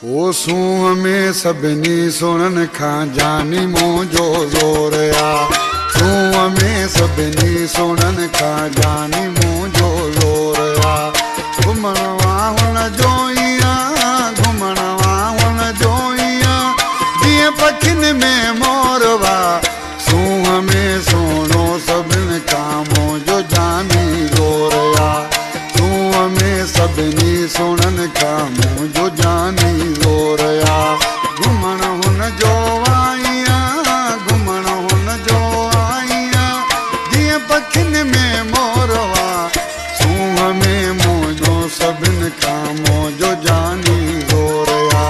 ओ सूंह में सभिनी सुणन खां जानी मुंहिंजो ज़ोर आ। सूंह में सभिनी सुणन खां जानी मुंहिंजो ज़ोर आ। घुमण वाहुन जो ई आ, घुमण वाहुन जो ई आ, जीअं पखियुनि में मोरवा। सूंह में सुहिणो सभिनि खां मुंहिंजो जानी ज़ोर आ। सूंह में सभिनी सुणन खां मुंहिंजो जानी ज़ोर आ। घुमण हुन जो आई आ, घुमण हुन जो आई आ, जीअं पखियुनि में मोरवा। सूंह में मुंहिंजो सभिनि खां मुंहिंजो जानी ज़ोर आ।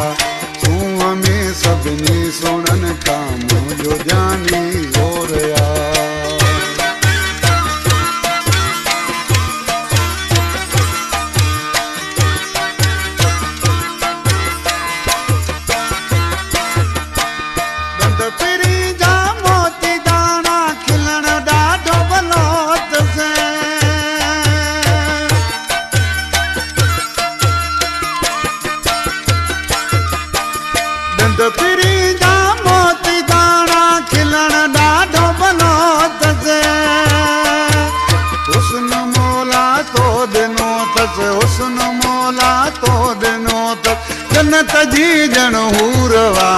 सूंह में सभिनी सुणन खां मुंहिंजो जानी ज़ोर आ। फिरी जा मोती दाना खिलण ॾाढो भलो अथसि। हुस्न मौला तो ॾिनो अथसि, हुस्न मौला तो ॾिनो अथसि, जन्नत जी ॼण हूरवा।